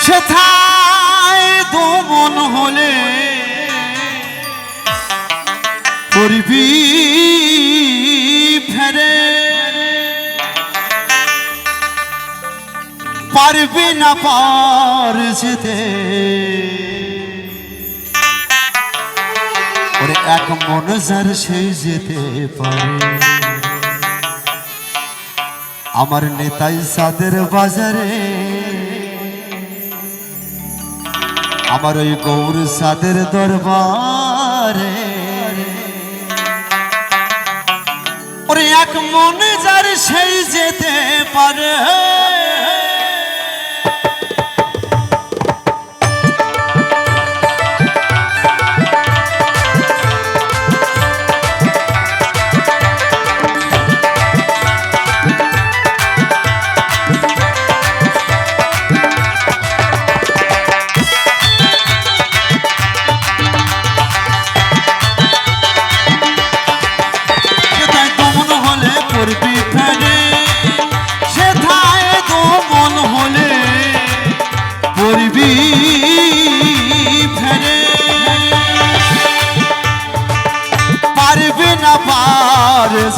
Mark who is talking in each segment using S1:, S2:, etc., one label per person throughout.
S1: সেথায় দমন হলে করবি ফেরে পারবি না পার যেতে ওরে এক মন যার সেই যেতে পারে আমার নেতাই সাদের বাজারে আমার ওই গৌর সাদের দরবারে ওরে এক মনে যার সেই যেতে পারে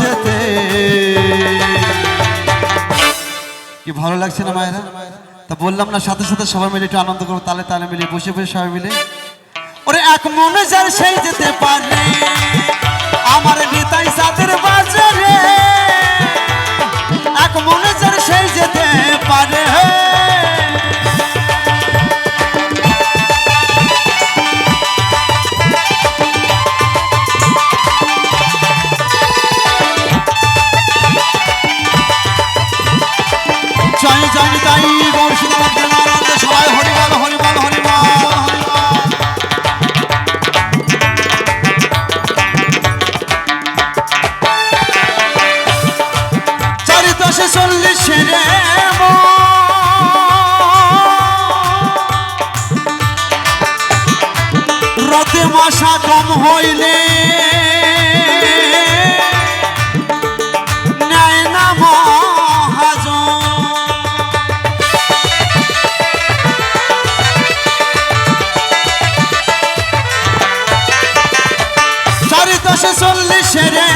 S1: যেতে কি ভালো লাগছে না মায়েরা তা বললাম না সাথে সাথে সবাই মিলে একটু আনন্দ করবো তালে তালে মিলে বসে বসে সবাই মিলে ওরে এক মনে যার সেই যেতে পারে আমার নেতাই সাদের বাজারে এক মনে যার সেই যেতে পারে রতে মাসা কম হইলে নেয় না মহাজন চারিদশে 40 রে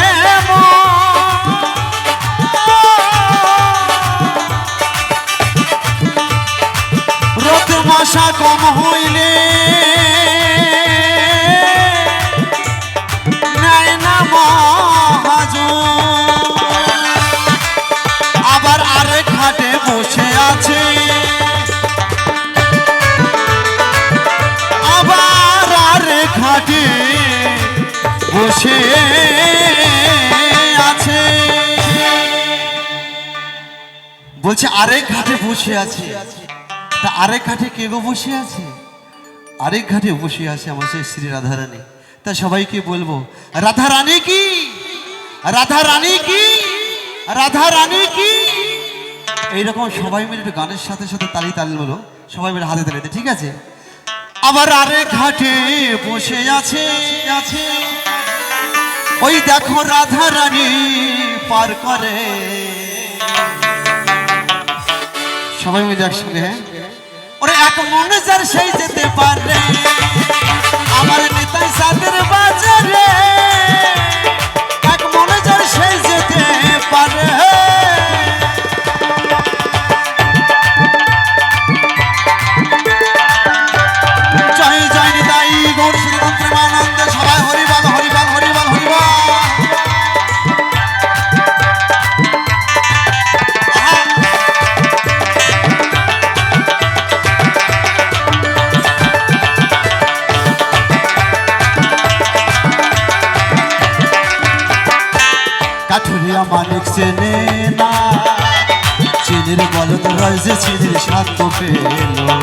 S1: রতে মাসা কম হইলে আবার আরেক ঘাটে বসে আছে আবার আরেক ঘাটে বসে আছে বলছে আরেক ঘাটে বসে আছে তা আরেক ঘাটে কে গো বসে আছে আরেক ঘাটে বসে আছে আমার সেই শ্রী রাধারানী তা সবাইকে বলবো রাধা রানী কি রাধা রানী কি রাধা রানী কি এইরকম সবাই মিলে একটু গানের সাথে সাথে তালি তালি বলো সবাই মিলে হাতে তালিতে ঠিক আছে আবার আরেক ঘাটে বসে আছে আছে ওই দেখো রাধা রানী পার করে সবাই মিলে একসঙ্গে হ্যাঁ ওরে এক মনে যার সেই যেতে পারে আমার নেতাই সাদের বাজারে এক মনে যার সেই যেতে পারে জয় জয় নিতাই গৌর শ্রীমন্ত প্রেমানন্দ সবাই হরিবল হরিবল হরিবল হরিবল কাঠুরিয়া মানিক চেনে না চিনির বলদ রয়েছে চিনির স্বাদ তো পেল না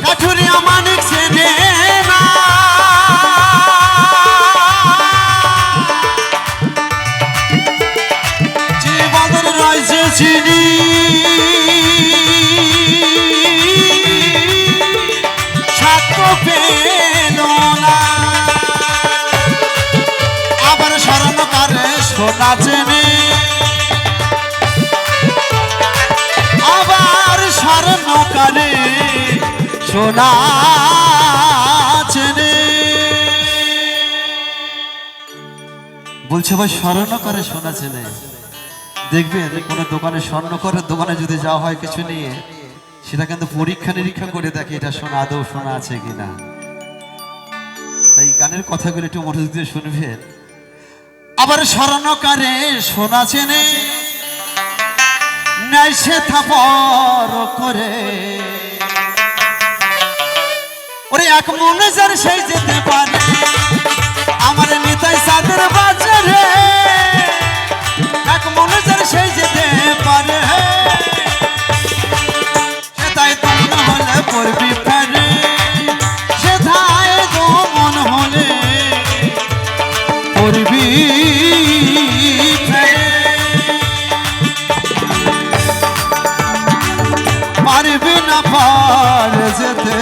S1: কাঠুরিয়া মানিক চেনে না চিনি বলদ রয়েছে চিনি পেল না আবার স্মরণ করে সোনা চেনে আবার স্বর্ণকারে সোনা চেনে। বলছে ভাই স্বর্ণকারে সোনা চেনে। দেখবেন কোনো দোকানে স্বর্ণকারের দোকানে যদি যাওয়া হয় কিছু নিয়ে, সেটা কিন্তু পরীক্ষা নিরীক্ষা করে দেখে এটা সোনা আদৌ সোনা আছে কিনা। তাই গানের কথাগুলো একটু মনোযোগ দিয়ে শুনবেন। আবার স্বর্ণকারে সোনা চেনে নাই সে থাপর করে, ওরে এক মনে যার সেই যেতে পারে আমার নিতাই সাদের বাজারে, এক মনে যার সেই যেতে পারে সেটাই তো মন হলে পড়বি পারে, সেটাই তো মন হলে পড়বি পারবি না পার যেতে